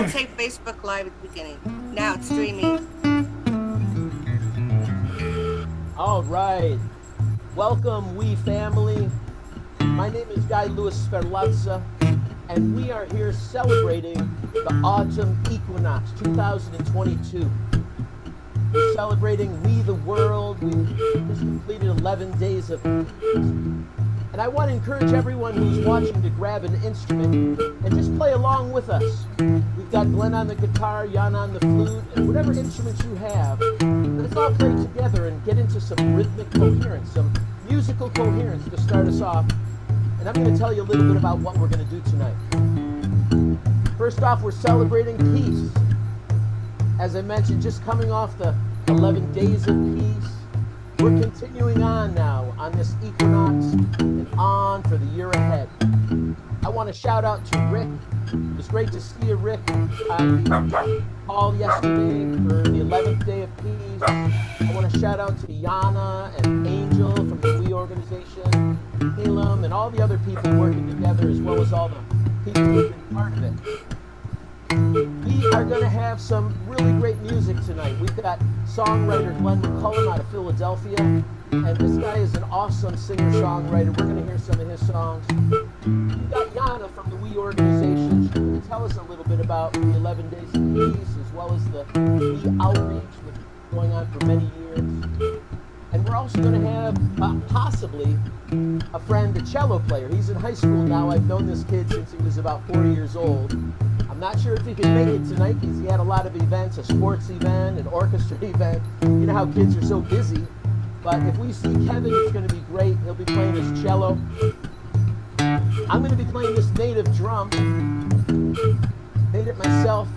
didn't say Facebook Live at the beginning. Now it's streaming. All right. Welcome, we family. My name is Guy Louis Sferlazza, and we are here celebrating the autumn equinox 2022. We're celebrating We the World. We've just completed 11 days of peace. And I want to encourage everyone who's watching to grab an instrument and just play along with us. We've got Glenn on the guitar, Jan on the flute, and whatever instruments you have. Let's all play together and get into some rhythmic coherence, some musical coherence to start us off. And I'm going to tell you a little bit about what we're going to do tonight. First off, we're celebrating peace. As I mentioned, just coming off the 11 days of peace. We're continuing on now on this equinox and on for the year ahead. I want to shout out to Rick. It was great to see you, Rick, on the call yesterday for the 11th day of peace. I want to shout out to Yana and Angel from the We organization, Elam, and all the other people working together, as well as all the people who've been part of it. We are going to have some really great music tonight. We've got songwriter Glenn McCullum out of Philadelphia, and this guy is an awesome singer-songwriter. We're going to hear some of his songs. We've got Yana from the We organization. She's going to tell us a little bit about the 11 Days of Peace, as well as the We outreach, which has been going on for many years. And we're also going to have possibly a friend, a cello player. He's in high school now. I've known this kid since he was about 4 years old. I'm not sure if he can make it tonight because he had a lot of events, a sports event, an orchestra event. You know how kids are so busy. But if we see Kevin, it's going to be great. He'll be playing his cello. I'm going to be playing this native drum. Made it myself.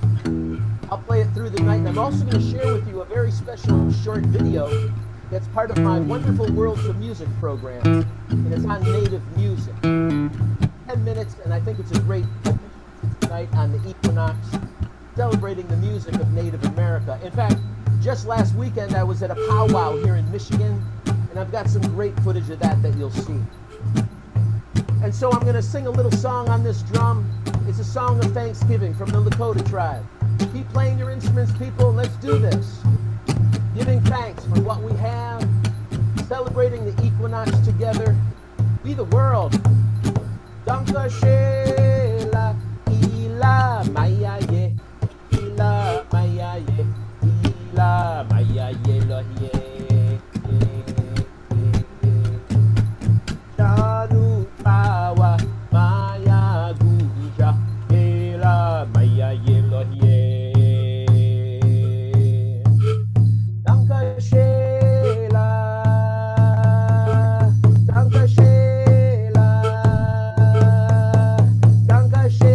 I'll play it through the night. And I'm also going to share with you a very special short video that's part of my Wonderful Worlds of Music program. And it's on native music. 10 minutes, and I think it's a great night on the equinox, celebrating the music of Native America. In fact, just last weekend I was at a powwow here in Michigan, and I've got some great footage of that you'll see. And so I'm going to sing a little song on this drum. It's a song of thanksgiving from the Lakota tribe. Keep playing your instruments, people. Let's do this. Giving thanks for what we have, celebrating the equinox together. Be the world. Danka Shela. Ila maya ye, ila maya ye, ila maya ye lo ye. Shanu pawa maya guja, ila maya ye lo ye. Danka shela, danka shela, danka shela.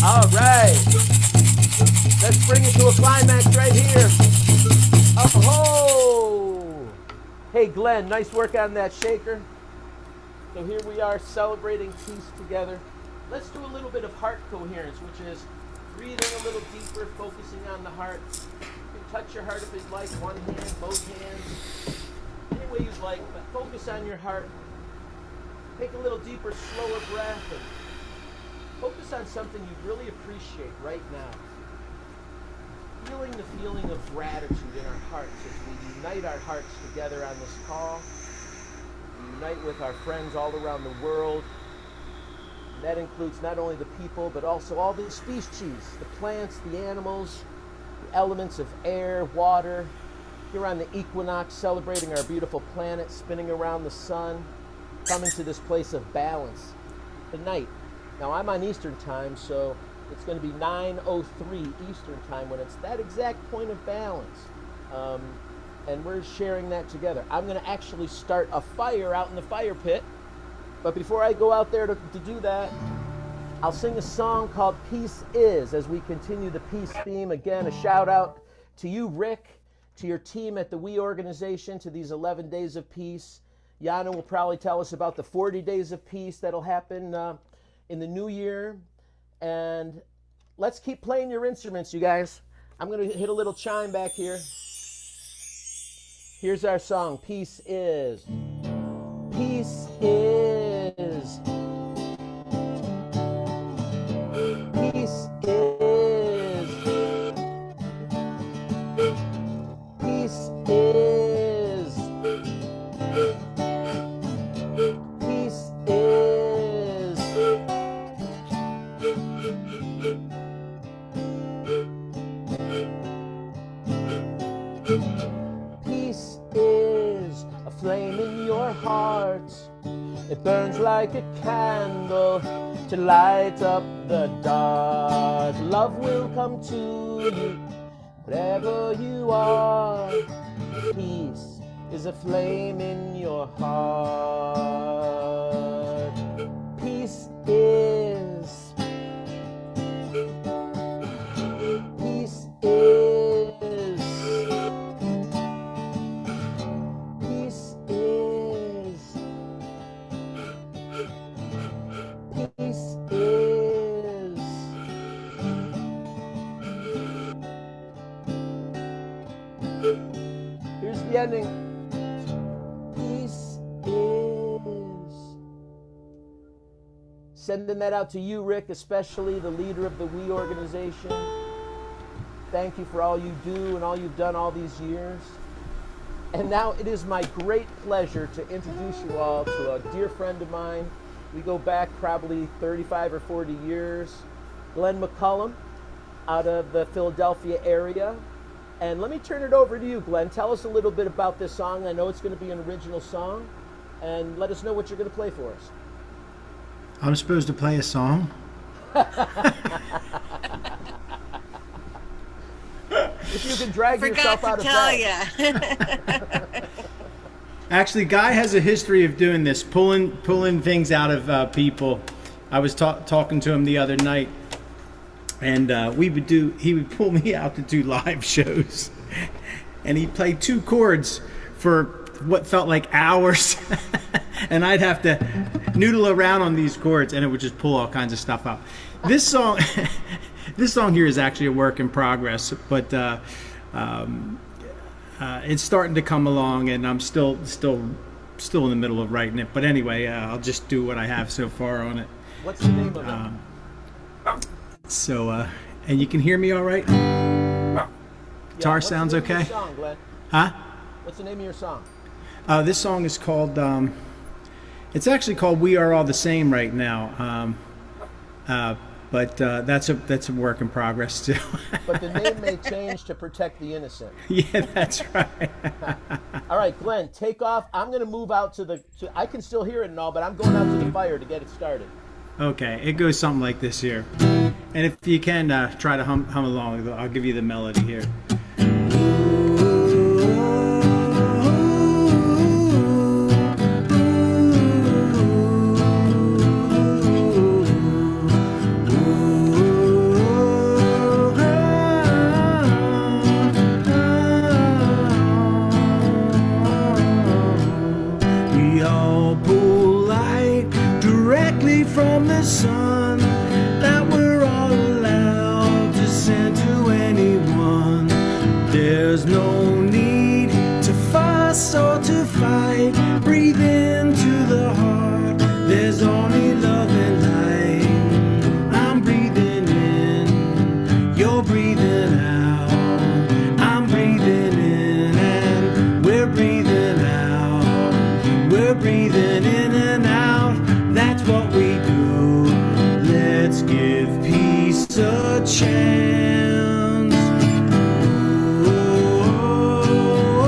All right, let's bring it to a climax right here. Oh, hey Glenn, nice work on that shaker. So here we are celebrating peace together. Let's do a little bit of heart coherence, which is breathing a little deeper, focusing on the heart. You can touch your heart if you'd like, one hand, both hands, any way you'd like, but focus on your heart. Take a little deeper, slower breath, and focus on something you really appreciate right now. Feeling the feeling of gratitude in our hearts as we unite our hearts together on this call. We unite with our friends all around the world. And that includes not only the people, but also all the species, the plants, the animals, the elements of air, water. Here on the equinox, celebrating our beautiful planet, spinning around the sun, coming to this place of balance. Tonight, now I'm on Eastern time, so it's going to be 9:03 Eastern time when it's that exact point of balance. And we're sharing that together. I'm going to actually start a fire out in the fire pit. But before I go out there to do that, I'll sing a song called Peace Is as we continue the peace theme. Again, a shout out to you, Rick, to your team at the We organization, to these 11 days of peace. Yana will probably tell us about the 40 days of peace that'll happen in the new year. And let's keep playing your instruments, you guys. I'm going to hit a little chime back here. Here's our song, Peace Is. Peace is. Peace is. Peace is. Peace is. Peace is a flame in your heart. It burns like a candle to light up the dark. Love will come to you, wherever you are. Peace is a flame in your heart. Peace is. Peace is. Peace is. Peace is. Here's the ending. Peace is. Sending that out to you, Rick, especially the leader of the We organization. Thank you for all you do and all you've done all these years. And now it is my great pleasure to introduce you all to a dear friend of mine. We go back probably 35 or 40 years. Glenn McCullum, out of the Philadelphia area. And let me turn it over to you, Glenn. Tell us a little bit about this song. I know it's going to be an original song. And let us know what you're going to play for us. I'm supposed to play a song? If you can drag yourself out of bed. Forgot to tell you. Actually, Guy has a history of doing this, pulling things out of people. I was talking to him the other night, and he would pull me out to do live shows, and he'd play 2 chords for what felt like hours, and I'd have to noodle around on these chords, and it would just pull all kinds of stuff out. This song here is actually a work in progress, but it's starting to come along, and I'm still in the middle of writing it. But anyway, I'll just do what I have so far on it. What's the name of it? So, and you can hear me all right? Guitar sounds okay? What's the name of your song, Glenn? Huh? What's the name of your song? This song is called, it's actually called We Are All the Same right now. But that's a work in progress too. But the name may change to protect the innocent. Yeah, that's right. All right, Glenn, take off. I'm going to move out to I can still hear it and all, but I'm going out to the fire to get it started. Okay, it goes something like this here. And if you can try to hum along, I'll give you the melody here. From the sun that we're all allowed to send to anyone. There's no need to fuss or to fight. Breathe into the heart. There's only love and light. I'm breathing in, you're breathing out. I'm breathing in and we're breathing out. We're breathing in and out. That's what we do. Let's give peace a chance. Oh, oh,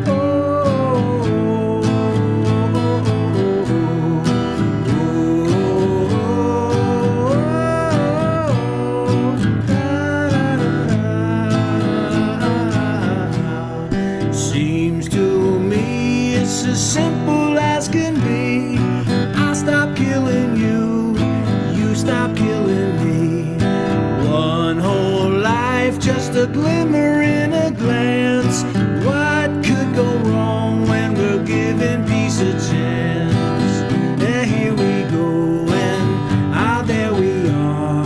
oh, oh, oh. Seems to me it's as simple as can be. I stop killing you, you stop killing me. One whole life, just a glimmer in a glance. What could go wrong when we're giving peace a chance? And here we go, and there we are.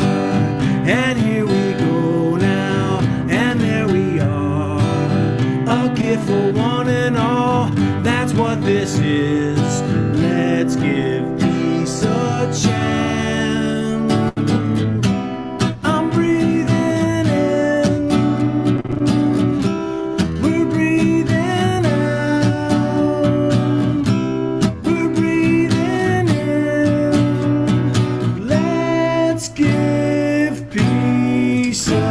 And here we go now, and there we are. life for one and all. That's what this is. Let's give peace a chance. I'm breathing in. We're breathing out. We're breathing in. Let's give peace a chance.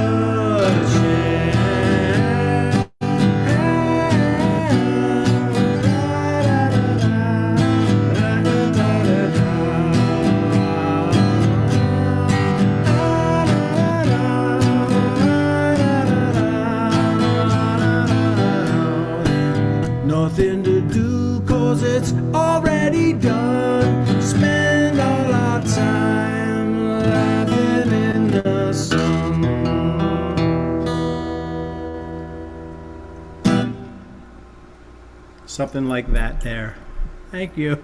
Nothing to do, 'cause it's already done. Spend all our time laughing in the sun. Something like that there. Thank you.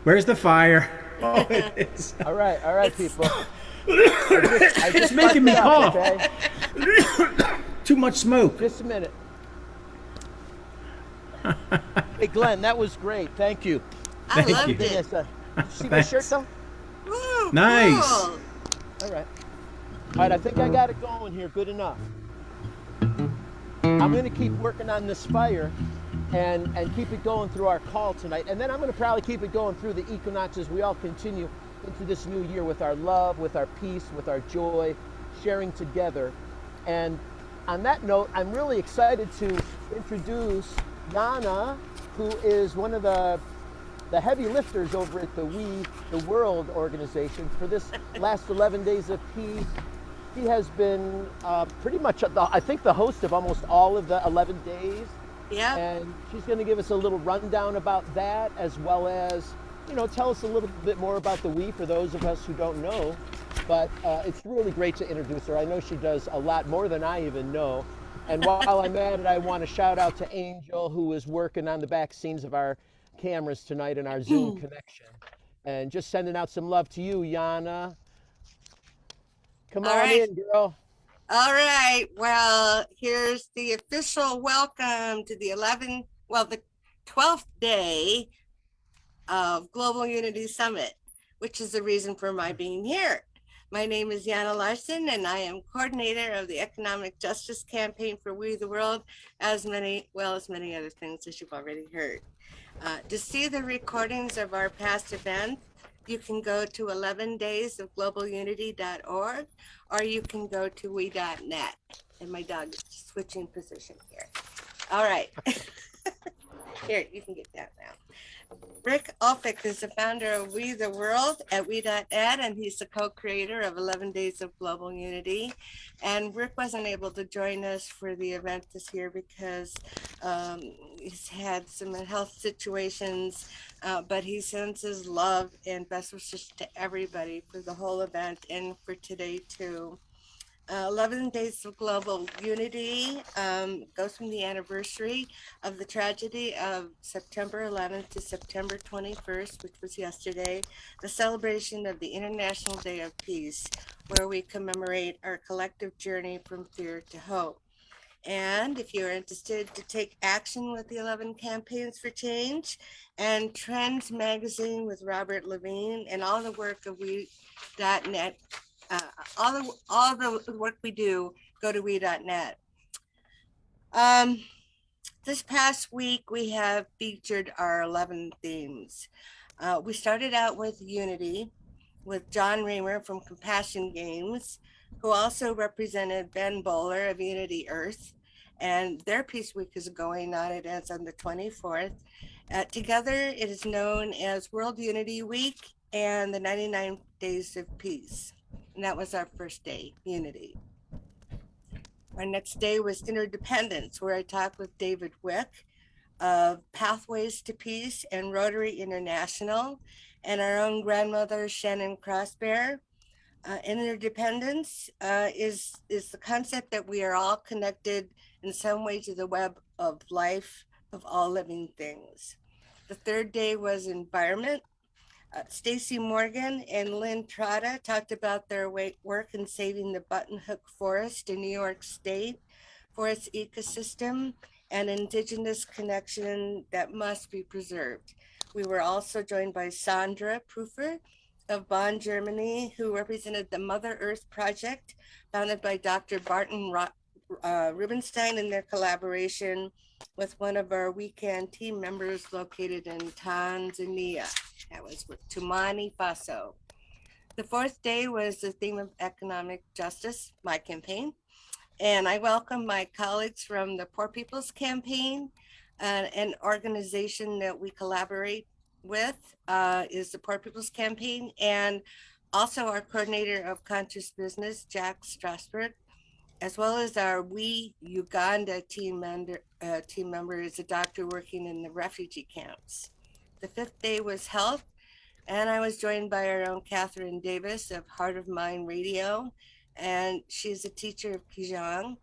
Where's the fire? Oh, it is. All right, people. It's making me cough. Okay? Too much smoke. Just a minute. Hey, Glenn, that was great. Thank you. I Thank loved you. it. Yes, see my Thanks. shirt though? Woo, Nice. cool. All right. All right, I think I got it going here. Good enough. I'm going to keep working on this fire and keep it going through our call tonight. And then I'm going to probably keep it going through the equinox as we all continue into this new year with our love, with our peace, with our joy, sharing together. And on that note, I'm really excited to introduce Yana, who is one of the heavy lifters over at the We the World organization for this last 11 days of peace. She has been pretty much, I think, the host of almost all of the 11 days. Yep. And she's going to give us a little rundown about that, as well as, tell us a little bit more about the We for those of us who don't know. But it's really great to introduce her. I know she does a lot more than I even know. And while I'm at it, I want to shout out to Angel, who is working on the back scenes of our cameras tonight and our Zoom connection. And just sending out some love to you, Yana. Come All on right. in, girl. All right. Well, here's the official welcome to the 12th day of Global Unity Summit, which is the reason for my being here. My name is Yana Larson, and I am coordinator of the Economic Justice Campaign for We the World, as many other things as you've already heard. To see the recordings of our past events, you can go to 11daysofglobalunity.org, or you can go to we.net. And my dog is switching position here. All right. Here, you can get that now. Rick Ulfik is the founder of We the World at we.net, and he's the co-creator of 11 Days of Global Unity. And Rick wasn't able to join us for the event this year because he's had some health situations, but he sends his love and best wishes to everybody for the whole event and for today too. 11 Days of Global Unity goes from the anniversary of the tragedy of September 11th to September 21st, which was yesterday, the celebration of the International Day of Peace, where we commemorate our collective journey from fear to hope. And if you're interested to take action with the 11 Campaigns for Change and Trends Magazine with Robert Levine and all the work of we.net, all the work we do, go to we.net. This past week, we have featured our 11 themes. We started out with Unity with John Reamer from Compassion Games, who also represented Ben Bowler of Unity Earth. And their Peace Week is going on. It ends on the 24th. Together, it is known as World Unity Week and the 99 Days of Peace. And that was our first day, Unity. Our next day was Interdependence, where I talked with David Wick of Pathways to Peace and Rotary International, and our own grandmother, Shannon Crossbear. Interdependence is the concept that we are all connected in some way to the web of life of all living things. The third day was Environment. Stacy Morgan and Lynn Trotta talked about their work in saving the Buttonhook Forest in New York State forest ecosystem, and indigenous connection that must be preserved. We were also joined by Sandra Prufer of Bonn, Germany, who represented the Mother Earth Project, founded by Dr. Barton Rubenstein in their collaboration with one of our weekend team members located in Tanzania. That was with Tumani Faso. The fourth day was the theme of economic justice, my campaign. And I welcome my colleagues from the Poor People's Campaign, an organization that we collaborate with is the Poor People's Campaign, and also our coordinator of conscious business, Jack Strasberg, as well as our We Uganda team member is a doctor working in the refugee camps. The fifth day was health, and I was joined by our own Catherine Davis of Heart of Mind Radio, and she's a teacher of Kijang.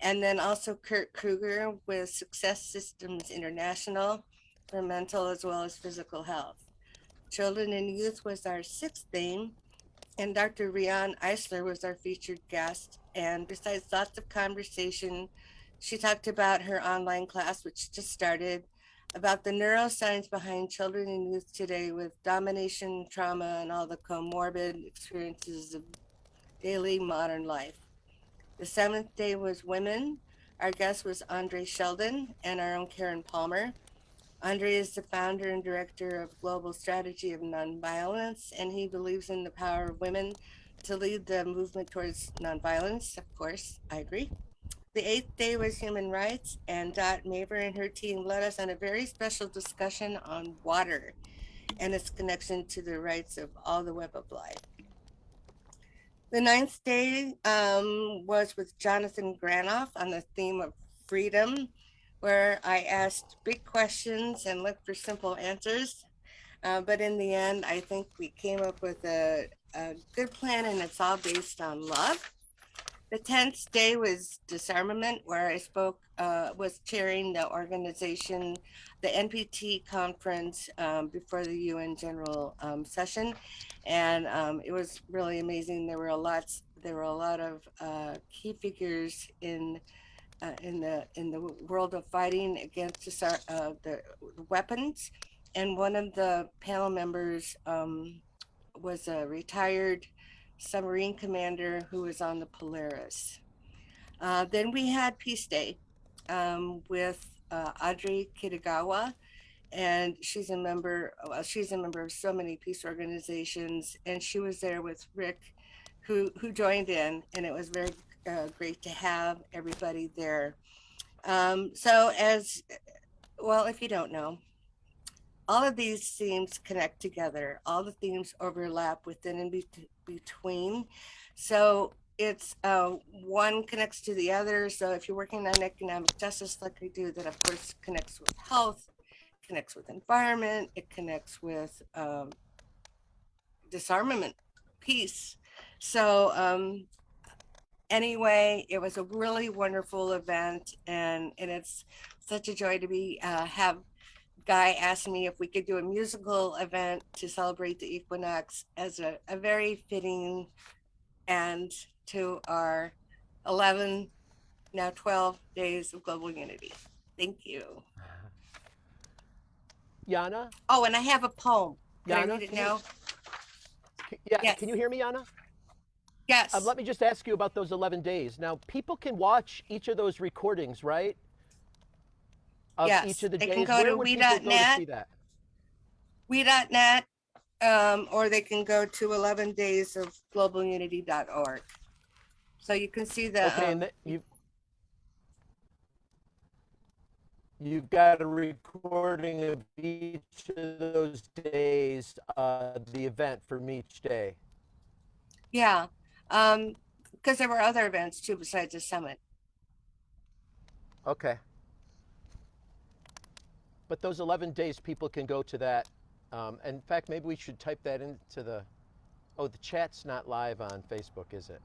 And then also Kurt Kruger with Success Systems International for mental as well as physical health. Children and youth was our sixth theme, and Dr. Rian Eisler was our featured guest. And besides lots of conversation, she talked about her online class, which just started, about the neuroscience behind children and youth today with domination, trauma, and all the comorbid experiences of daily modern life. The seventh day was women. Our guest was Andre Sheldon and our own Karen Palmer. Andre is the founder and director of Global Strategy of Nonviolence, and he believes in the power of women to lead the movement towards nonviolence. Of course, I agree. The eighth day was human rights, and Dot Maver and her team led us on a very special discussion on water and its connection to the rights of all the web of life. The ninth day was with Jonathan Granoff on the theme of freedom, where I asked big questions and looked for simple answers. But in the end, I think we came up with a good plan, and it's all based on love. The 10th day was disarmament, where I was chairing the organization, the NPT conference before the UN General Session, and it was really amazing. There were a lot of key figures in the world of fighting against the weapons, and one of the panel members was a retired submarine commander who was on the Polaris. Then we had Peace Day with Audrey Kitagawa, and she's a member of so many peace organizations, and she was there with Rick, who joined in, and it was very great to have everybody there. So as well, if you don't know, all of these themes connect together. All the themes overlap within and between. So it's one connects to the other. So if you're working on economic justice like I do, that of course connects with health, connects with environment, it connects with disarmament, peace. So anyway, it was a really wonderful event, and it's such a joy to have Guy asked me if we could do a musical event to celebrate the equinox as a very fitting end to our 11, now 12 days of global unity. Thank you. Yana? Oh, and I have a poem. Can I Yana, read it now? Yeah, Yes. Can you hear me, Yana? Yes. Let me just ask you about those 11 days. Now, people can watch each of those recordings, right? Of Yes, each of the they days. can go Where to would people go to we.net. see that? We.net, or they can go to 11daysofglobalunity.org. So you can see the. Okay, and you've got a recording of each of those days, the event from each day. Yeah, because there were other events too besides the summit. Okay. But those 11 days, people can go to that. In fact, maybe we should type that into the chat's not live on Facebook, is it?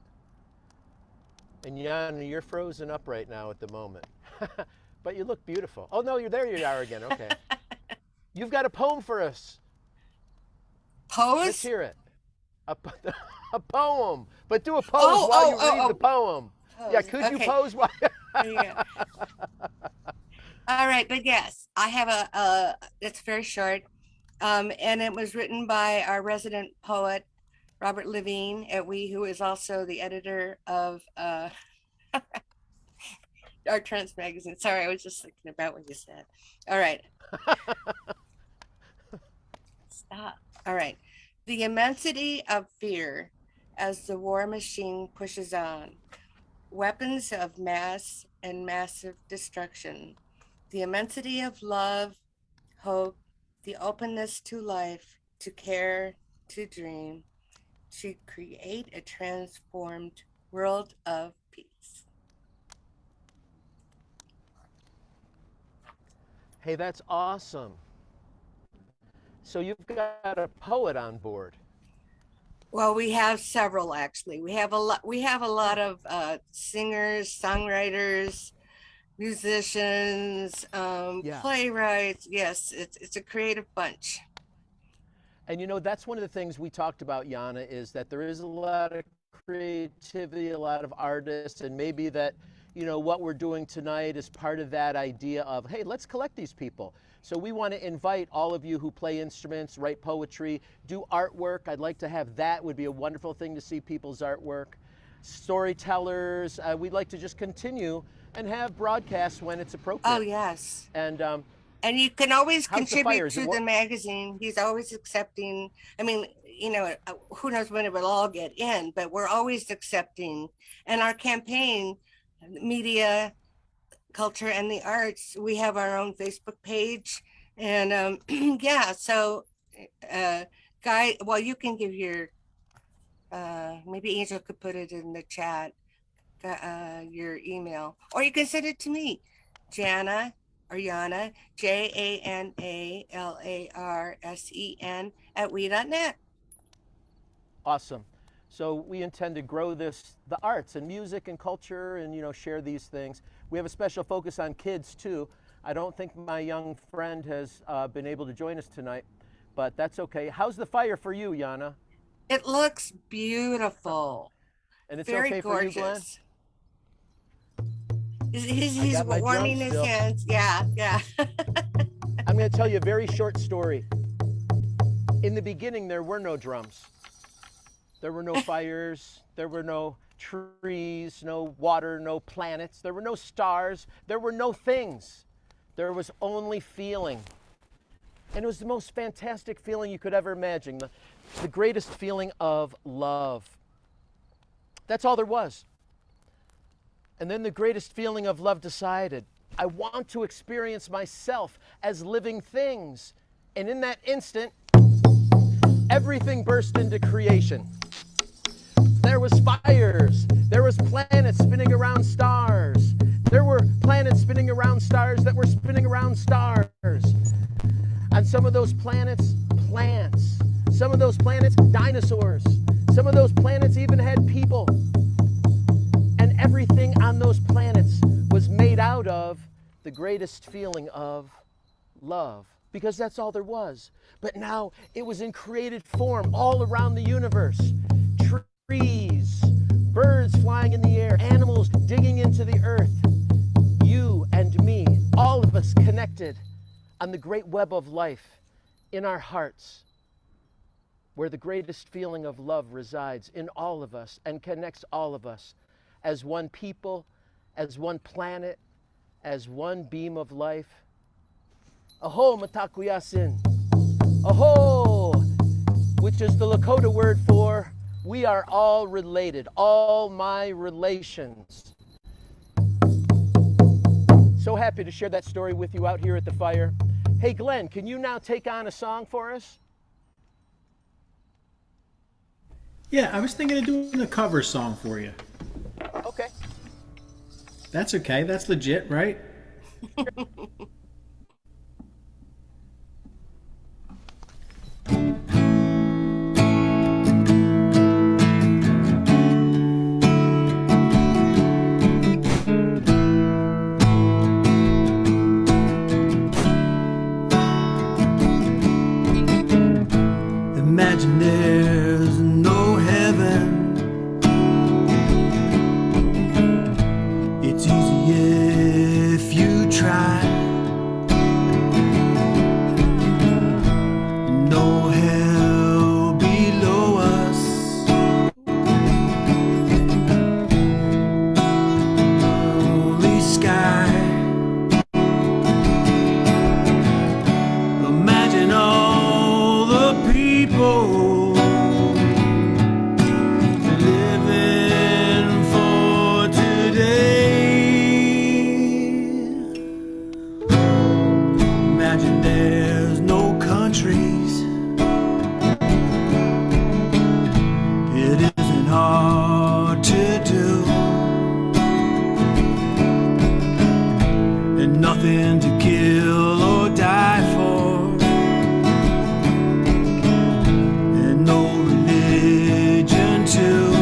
And Yana, you're frozen up right now at the moment. But you look beautiful. Oh, no, there you are again. Okay. You've got a poem for us. Pose? Let's hear it. A poem. But do a pose while you read the poem. Pose. Yeah, could you pose while Yeah. All right, but yes, I have it's very short. And it was written by our resident poet, Robert Levine at We, who is also the editor of our Trends magazine. Sorry, I was just thinking about what you said. All right, stop. All right. The immensity of fear as the war machine pushes on, weapons of mass and massive destruction, the immensity of love, hope, the openness to life, to care, to dream, to create a transformed world of peace. Hey, that's awesome. So you've got a poet on board. Well, we have several actually. We have a lot. We have a lot of singers, songwriters, musicians, Yeah. playwrights. Yes, it's a creative bunch. And you know, that's one of the things we talked about, Yana, is that there is a lot of creativity, a lot of artists, and maybe that, you know, what we're doing tonight is part of that idea of, hey, let's collect these people. So we want to invite all of you who play instruments, write poetry, do artwork. I'd like to have that. Would be a wonderful thing to see people's artwork. Storytellers. We'd like to just continue and have broadcasts when it's appropriate. Oh yes. And And you can always how's the fire? contribute Is it to the magazine. He's always accepting. I mean, you know, who knows when it will all get in, but we're always accepting. And our campaign, media, culture, and the arts, we have our own Facebook page. And yeah, so Guy, well, you can give your, maybe Angel could put it in the chat, your email, or you can send it to me, Jana, or Yana, JANALARSEN at we.net. awesome. So we intend to grow the arts and music and culture and, you know, share these things. We have a special focus on kids too. I don't think my young friend has been able to join us tonight, but that's okay. How's the fire for you, Yana? It looks beautiful. And it's Very okay gorgeous. for you, Glenn? He's got my warming drum his still. hands. Yeah, yeah. I'm going to tell you a very short story. In the beginning, there were no drums. There were no fires. There were no trees, no water, no planets. There were no stars. There were no things. There was only feeling. And it was the most fantastic feeling you could ever imagine. The greatest feeling of love. That's all there was. And then the greatest feeling of love decided, I want to experience myself as living things. And in that instant, everything burst into creation. There was fires. There was planets spinning around stars. There were planets spinning around stars that were spinning around stars. On some of those planets, plants. Some of those planets, dinosaurs. Some of those planets even had people. And everything on those planets was made out of the greatest feeling of love, because that's all there was. But now it was in created form all around the universe. Trees, birds flying in the air, animals digging into the earth. You and me, all of us connected on the great web of life in our hearts, where the greatest feeling of love resides in all of us and connects all of us as one people, as one planet, as one beam of life. Aho matakuyasin. Aho, which is the Lakota word for we are all related, all my relations. So happy to share that story with you out here at the fire. Hey Glenn, can you now take on a song for us? Yeah, I was thinking of doing a cover song for you. Okay. That's okay. That's legit, right? Imagine there's no heaven. It's easy nothing to kill or die for, and no religion too.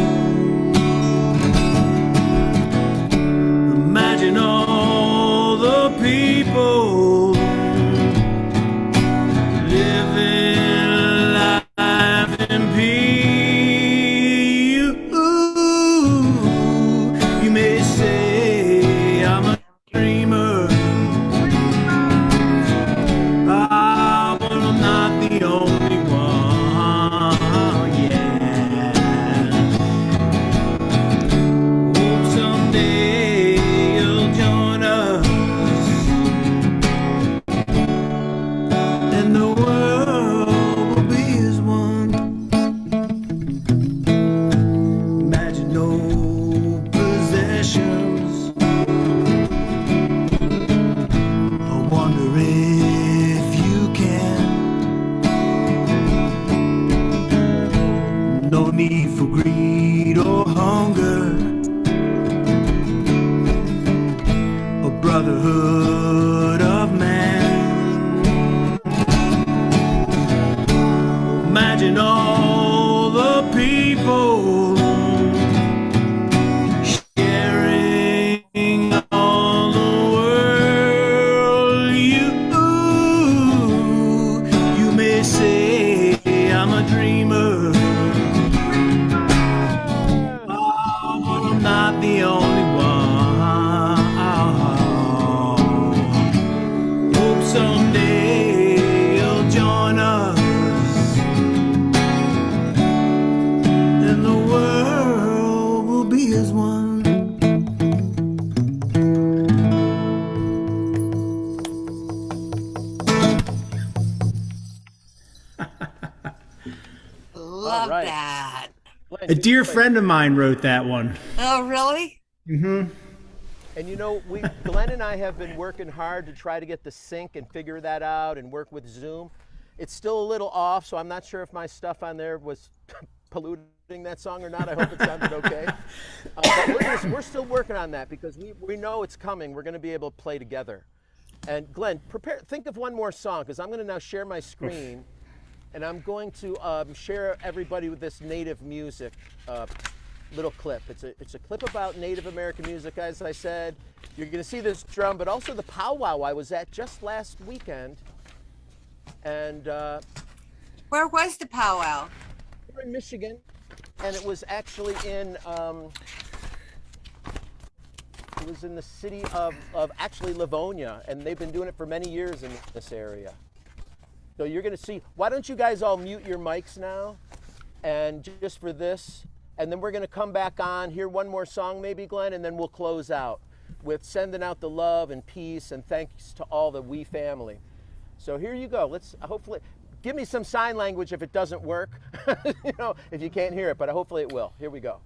Imagine all the people living life in peace. You may say I'm a dreamer, but I'm not the only one. Yeah. Hope someday you'll join us, and the world will be as one. Imagine no possessions. I wonder if you can. No need for greed or hunger. A brotherhood of man. Imagine all the people sharing all the world. You may say I'm a dreamer, but I'm not the only one. Hope someday you'll join us, and the world will be as one. Love right. that. Glenn, A dear friend of mine wrote that one. Oh, really? And you know, Glenn and I have been working hard to try to get the sync and figure that out and work with Zoom. It's still a little off, so I'm not sure if my stuff on there was polluting that song or not. I hope it sounded okay. But we're still working on that because we know it's coming. We're going to be able to play together. And Glenn, think of one more song because I'm going to now share my screen, and I'm going to share everybody with this Native music little clip. It's a clip about Native American music, as I said. You're going to see this drum, but also the powwow I was at just last weekend. And Where was the powwow? we're in Michigan, and it was actually in the city of actually Livonia, and they've been doing it for many years in this area. So you're going to see. Why don't you guys all mute your mics now, and just for this, and then we're going to come back on, hear one more song maybe, Glenn, and then we'll close out with sending out the love and peace and thanks to all the We family. So here you go. Let's hopefully give me some sign language if it doesn't work, you know, if you can't hear it, but hopefully it will. Here we go.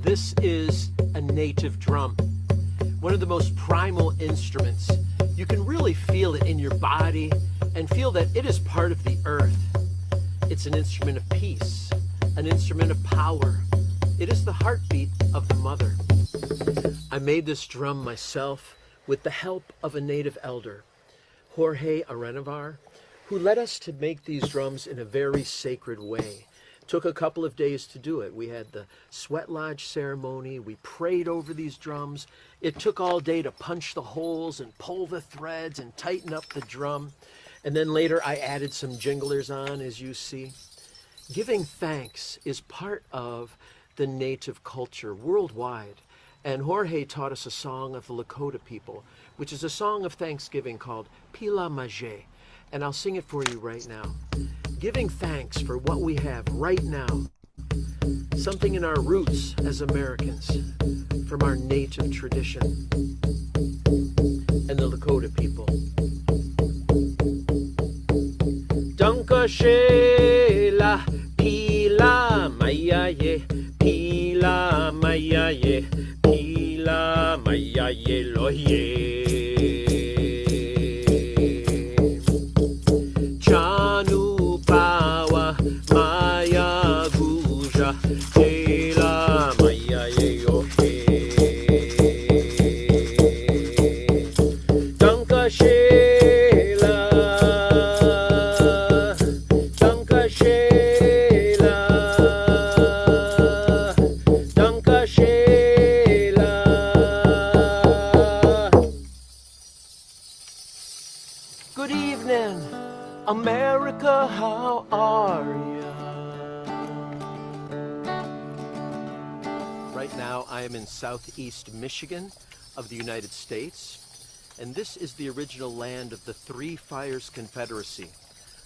This is a native drum, one of the most primal instruments. You can really feel it in your body and feel that it is part of the earth. It's an instrument of peace, an instrument of power. It is the heartbeat of the mother. I made this drum myself with the help of a native elder, Jorge Arenavar, who led us to make these drums in a very sacred way. Took a couple of days to do it. We had the sweat lodge ceremony. We prayed over these drums. It took all day to punch the holes and pull the threads and tighten up the drum. And then later I added some jinglers on, as you see. Giving thanks is part of the native culture worldwide. And Jorge taught us a song of the Lakota people, which is a song of thanksgiving called Pila Maje. And I'll sing it for you right now. Giving thanks for what we have right now. Something in our roots as Americans, from our native tradition. And the Lakota people. Danka shela pila mayaye, pila mayaye, pila mayaye loye. Chanu pawa maya am in southeast Michigan of the United States, and this is the original land of the Three Fires Confederacy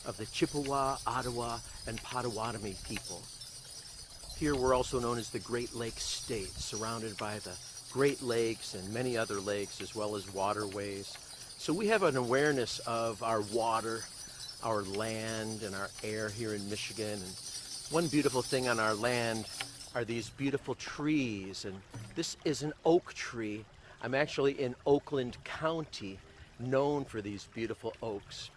of the Chippewa, Ottawa, and Potawatomi people. Here we're also known as the Great Lakes State, surrounded by the Great Lakes and many other lakes, as well as waterways. So we have an awareness of our water, our land, and our air here in Michigan. And one beautiful thing on our land are these beautiful trees, and this is an oak tree. I'm actually in Oakland County, known for these beautiful oaks.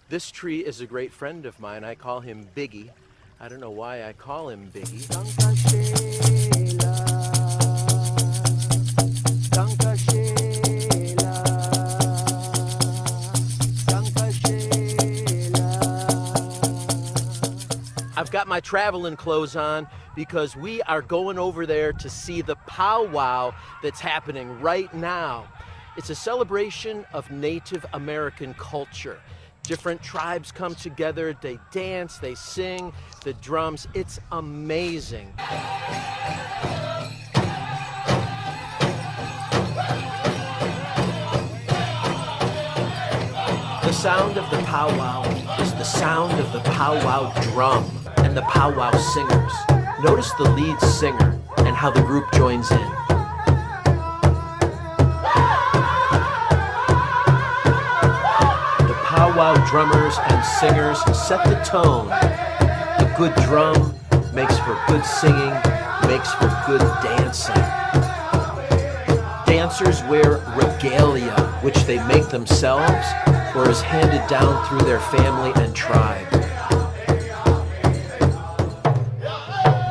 This tree is a great friend of mine. I call him Biggie. I don't know why I call him Biggie. I've got my traveling clothes on because we are going over there to see the powwow that's happening right now. It's a celebration of Native American culture. Different tribes come together, they dance, they sing, the drums. It's amazing. The sound of the powwow is the sound of the powwow drum and the powwow singers. Notice the lead singer and how the group joins in. Powwow drummers and singers set the tone. A good drum makes for good singing, makes for good dancing. Dancers wear regalia, which they make themselves or is handed down through their family and tribe.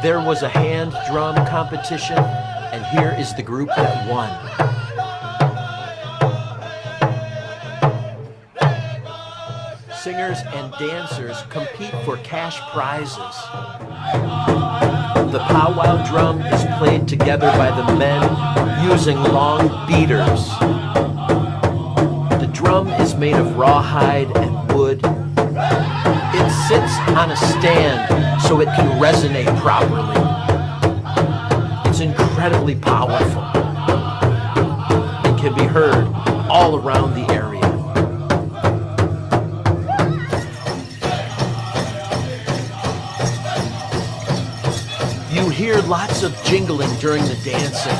There was a hand drum competition, and here is the group that won. Singers and dancers compete for cash prizes. The powwow drum is played together by the men using long beaters. The drum is made of rawhide and wood. It sits on a stand so it can resonate properly. It's incredibly powerful. It can be heard all around the area. You hear lots of jingling during the dancing.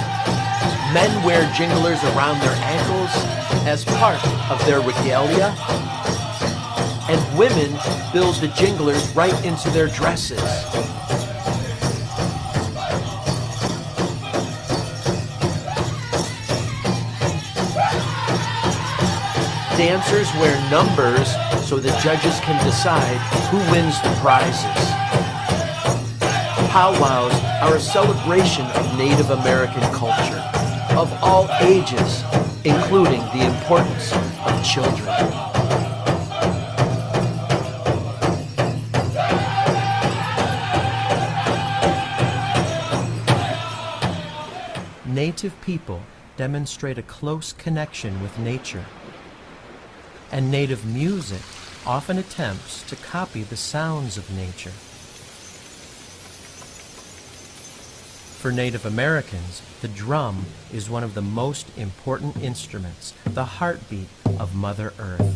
Men wear jinglers around their ankles as part of their regalia, and women build the jinglers right into their dresses. Dancers wear numbers so the judges can decide who wins the prizes. Powwows are a celebration of Native American culture, of all ages, including the importance of children. Native people demonstrate a close connection with nature, and Native music often attempts to copy the sounds of nature. For Native Americans, the drum is one of the most important instruments, the heartbeat of Mother Earth.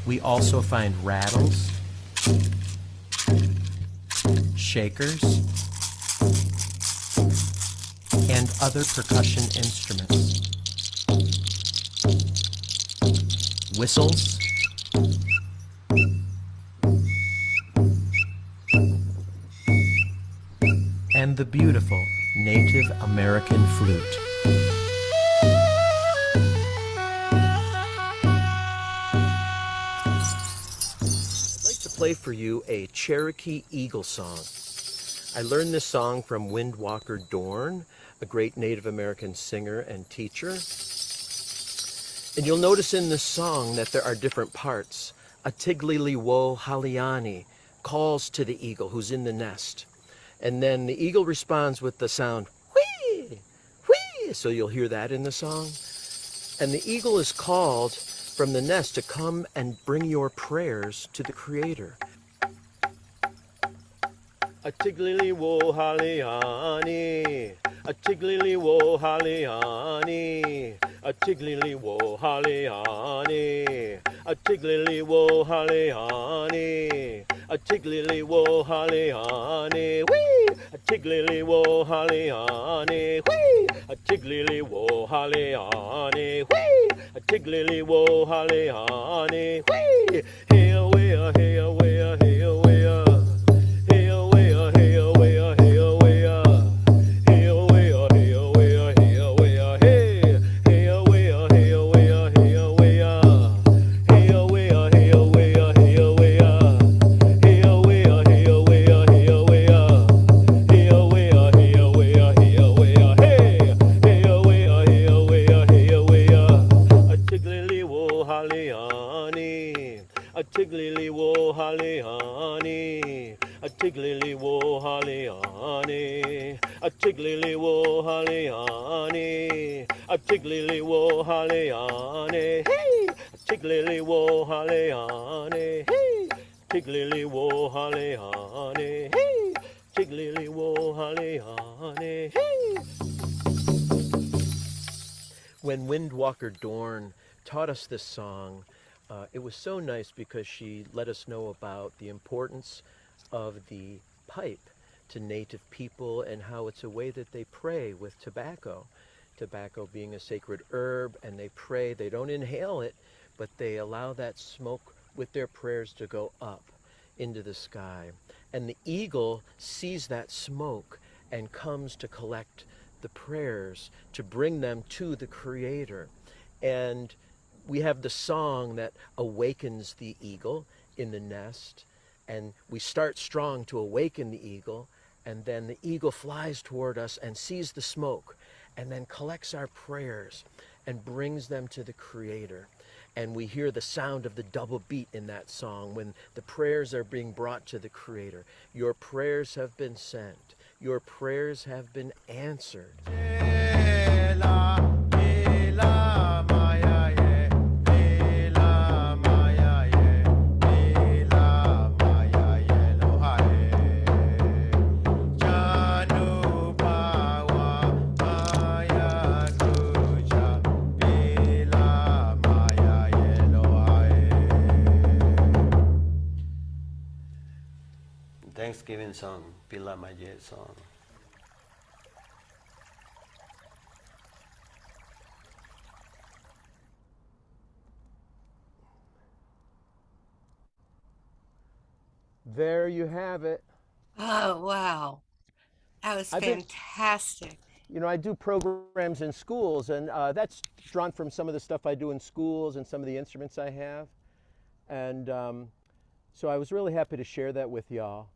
We also find rattles, shakers, and other percussion instruments. Whistles, and the beautiful Native American flute. I'd like to play for you a Cherokee Eagle song. I learned this song from Windwalker Dorn, a great Native American singer and teacher. And you'll notice in this song that there are different parts. A Tiglili-wo Haliani calls to the eagle who's in the nest. And then the eagle responds with the sound, whee, whee. So you'll hear that in the song. And the eagle is called from the nest to come and bring your prayers to the Creator. a tiglily wo haliani, a tiglily wo haliani, a tiglily wo haliani, a tiglily wo haliani, a tiglily wo haliani, wee, a tiglily wo haliani, wee, a tiglily wo haliani, wee, a tiglily wo haliani, wee, hey away, hey away, hey away. Hey away, hey away, hey away, hey away, hey away, hey away, hey, hey away, hey away, hey away, hey away, hey away, hey away, hey away, hey away, hey away, hey away, hey away, hey away, hey, hey away, hey away, hey away, a tiglily wo haliani, a tiglily wo haliani. A tiglily wo haliani, a tiglily wo haliani, a tiglily wo haliani, hey, a tiglily wo haliani, hey, tiglily wo haliani, hey, tiglily wo haliani, hey. When Windwalker Dorn taught us this song, it was so nice because she let us know about the importance of the pipe to native people and how it's a way that they pray with tobacco. Tobacco being a sacred herb, and they pray, they don't inhale it, but they allow that smoke with their prayers to go up into the sky. And the eagle sees that smoke and comes to collect the prayers, to bring them to the Creator. And we have the song that awakens the eagle in the nest. And we start strong to awaken the eagle, and then the eagle flies toward us and sees the smoke, and then collects our prayers and brings them to the Creator. And we hear the sound of the double beat in that song when the prayers are being brought to the Creator. Your prayers have been sent. Your prayers have been answered. Thanksgiving song, Pila Maya song. There you have it. Oh, wow. That was I've been, fantastic. you know, I do programs in schools, and that's drawn from some of the stuff I do in schools and some of the instruments I have. And so I was really happy to share that with y'all.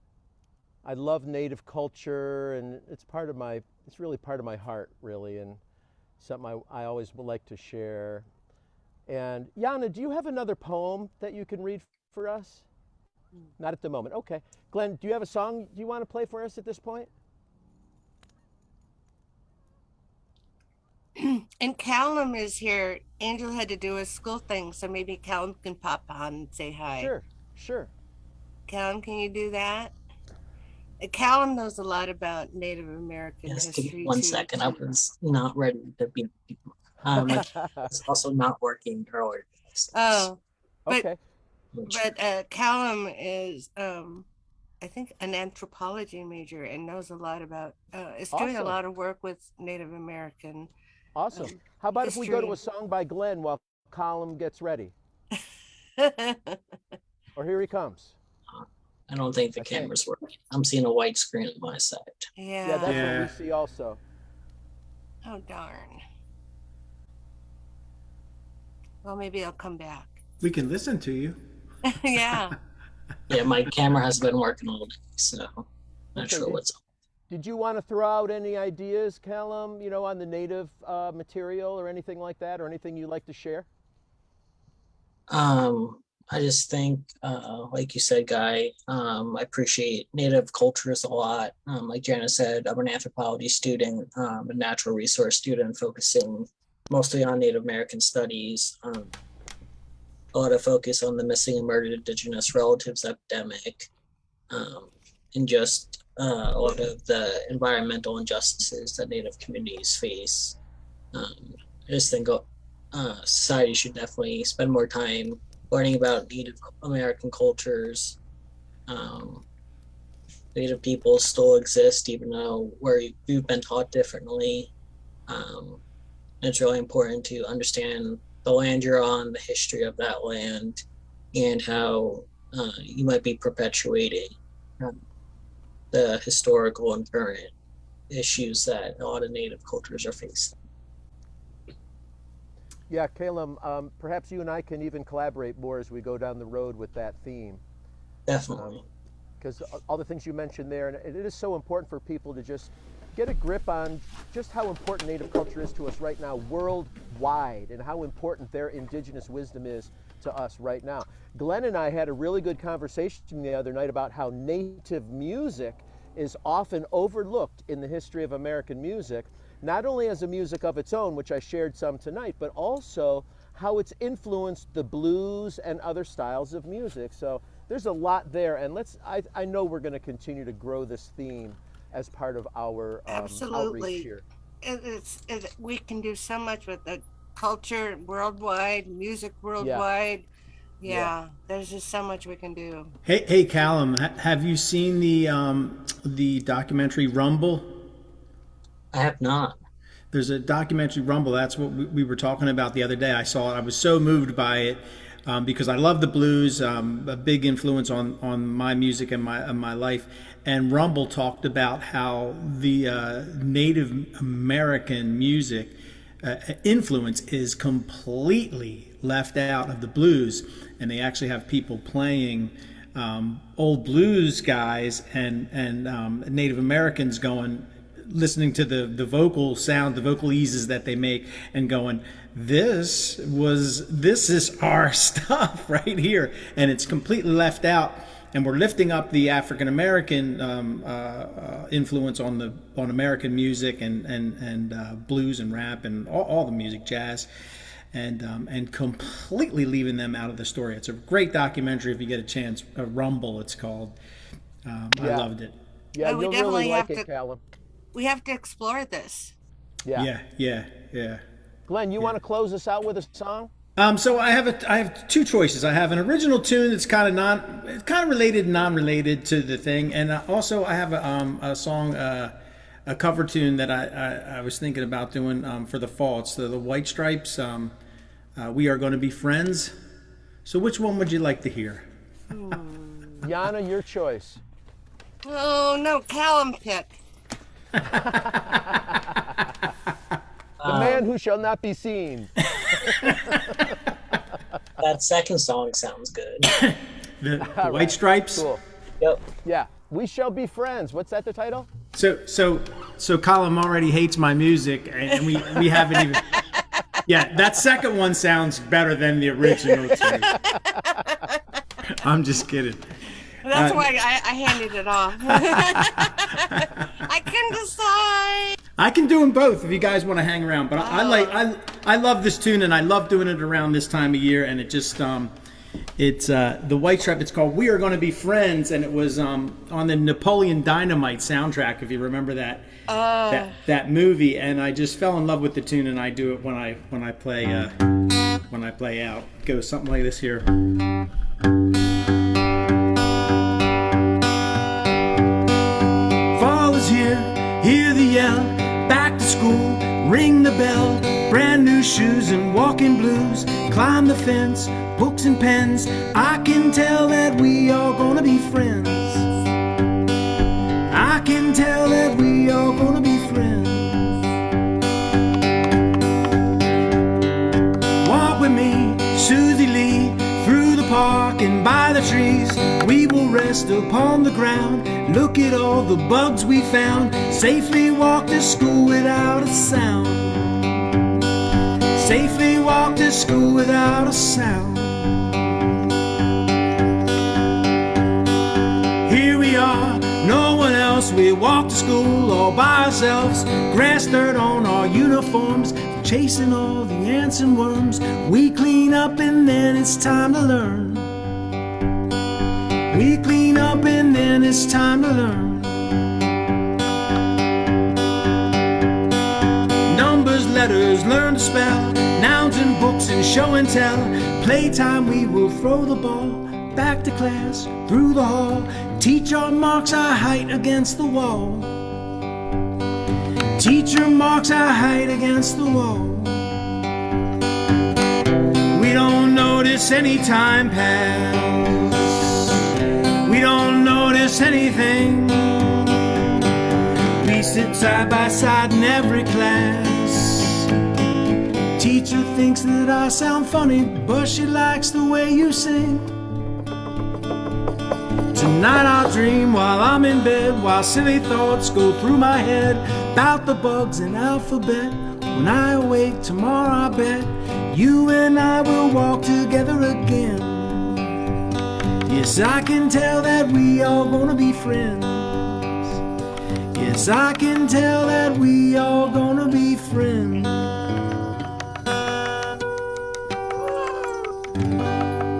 I love Native culture, and it's really part of my heart, really, and something I always would like to share. And Yana, do you have another poem that you can read for us? Not at the moment. Okay. Glenn, do you have a song you want to play for us at this point? And Callum is here. Angel had to do a school thing, so maybe Callum can pop on and say hi. Sure, sure. Callum, can you do that? Callum knows a lot about Native American Yes, give history me one too. second. I was not ready to be. My was also not working earlier. Oh, but Okay. Callum is I think an anthropology major and knows a lot about is doing a Awesome. lot of work with Native American Awesome. How about if we go to a history. song by Glenn while Colin gets ready? Or here he comes. I don't think the Okay. camera's working. I'm seeing a white screen on my side. Yeah, that's Yeah. what we see also. Oh darn. Well, maybe I'll come back. We can listen to you. Yeah. Yeah, my camera has been working all day, so not Okay, sure what's up. Did you want to throw out any ideas, Callum, on the native material or anything like that, or anything you'd like to share? I just think, like you said, Guy, I appreciate Native cultures a lot. Like Janice said, I'm an anthropology student, a natural resource student focusing mostly on Native American studies. A lot of focus on the missing and murdered Indigenous relatives epidemic, and just a lot of the environmental injustices that Native communities face. I just think society should definitely spend more time learning about Native American cultures. Um, Native people still exist, even though we've been taught differently. Um, it's really important to understand the land you're on, the history of that land, and how you might be perpetuating um, the historical and current issues that a lot of Native cultures are facing. Yeah, Caleb, perhaps you and I can even collaborate more as we go down the road with that theme. Definitely. Because all the things you mentioned there, and it is so important for people to just get a grip on just how important Native culture is to us right now worldwide, and how important their indigenous wisdom is to us right now. Glenn and I had a really good conversation the other night about how Native music is often overlooked in the history of American music, not only as a music of its own, which I shared some tonight, but also how it's influenced the blues and other styles of music. So there's a lot there, and I know we're going to continue to grow this theme as part of our Absolutely. outreach here. We can do so much with the culture worldwide, music worldwide. Yeah, there's just so much we can do. Hey, Callum, have you seen the documentary Rumble? I have not. There's a documentary Rumble. That's what we were talking about the other day. I saw it. I was so moved by it because I love the blues. A big influence on my music and my life. And Rumble talked about how the Native American music influence is completely left out of the blues, and they actually have people playing old blues guys and Native Americans listening to the vocal sound, the vocal eases that they make, and going, this is our stuff right here, and it's completely left out. And we're lifting up the African American influence on American music and blues and rap and all the music, jazz, and completely leaving them out of the story. It's a great documentary if you get a chance. Rumble, it's called. I loved it. Yeah, we you'll definitely really like have it, Callum. We have to explore this. Yeah. Yeah. Glenn, you want to close us out with a song? So I have two choices. I have an original tune that's kind of related, non-related to the thing, and also I have a song, a cover tune that I was thinking about doing for the fall. It's the White Stripes. We Are Going to Be Friends. So which one would you like to hear? Yana, your choice. Oh no, Callum pick. The Man Who Shall Not Be Seen. That second song sounds good. The White Stripes. Cool. Yep. Yeah, We Shall Be Friends. What's that the title? So Colin already hates my music, and we haven't even. Yeah, that second one sounds better than the original too. I'm just kidding. That's why I handed it off. I couldn't decide. I can do them both if you guys want to hang around. But I love this tune, and I love doing it around this time of year. And it just it's the White Stripe. It's called "We Are Going to Be Friends," and it was on the Napoleon Dynamite soundtrack. If you remember that movie, and I just fell in love with the tune, and I do it when I play out. It goes something like this here. Fall is here, hear the yell, back to school, ring the bell, brand new shoes and walking blues, climb the fence, books and pens, I can tell that we are gonna be friends. I can tell that we are gonna be friends. Walk with me, Susie Lee, through the park and by the trees. We will rest upon the ground, look at all the bugs we found, safely walk to school without a sound. Safely walk to school without a sound. Here we are, no one else, we walk to school all by ourselves, grass dirt on our uniforms, chasing all the ants and worms. We clean up and then it's time to learn. We clean up and then it's time to learn. letters, learn to spell, nouns and books and show and tell. Playtime we will throw the ball, back to class, through the hall. Teacher marks our height against the wall. Teacher marks our height against the wall. We don't notice any time pass. We don't notice anything. We sit side by side in every class. Teacher thinks that I sound funny, but she likes the way you sing. Tonight I'll dream while I'm in bed, while silly thoughts go through my head about the bugs and alphabet. When I awake tomorrow, I bet you and I will walk together again. Yes, I can tell that we all gonna be friends. Yes, I can tell that we all gonna be friends.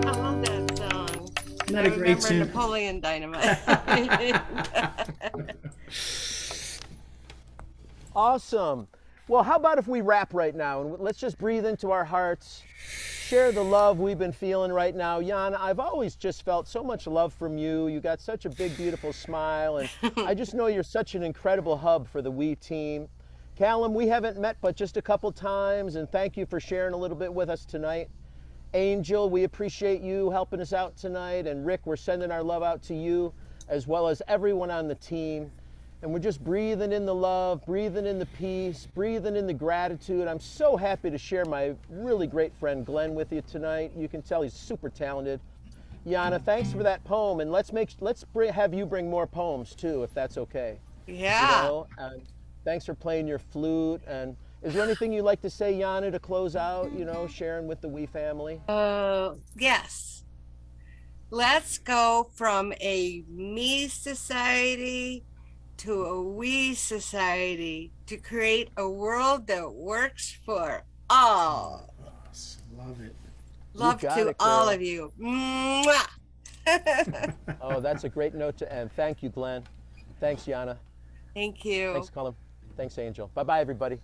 I love that song. Isn't that a great remember tune? Napoleon Dynamite. Awesome. Well, how about if we rap right now and let's just breathe into our hearts, share the love we've been feeling right now. Jana, I've always just felt so much love from you. You got such a big, beautiful smile, and I just know you're such an incredible hub for the We team. Callum, we haven't met but just a couple times, and thank you for sharing a little bit with us tonight. Angel, we appreciate you helping us out tonight, and Rick, we're sending our love out to you as well as everyone on the team. And we're just breathing in the love, breathing in the peace, breathing in the gratitude. I'm so happy to share my really great friend Glenn with you tonight. You can tell he's super talented. Jana, thanks for that poem, and let's have you bring more poems too, if that's okay. Yeah. You know? And thanks for playing your flute. And is there anything you'd like to say, Jana, to close out? You know, sharing with the We family. Yes. Let's go from a me society to a we society to create a world that works for all. Love it. Love got to it, all girl. of you. Mwah! Oh, that's a great note to end. Thank you, Glenn. Thanks, Jana. Thank you. Thanks, Colin. Thanks, Angel. Bye-bye, everybody.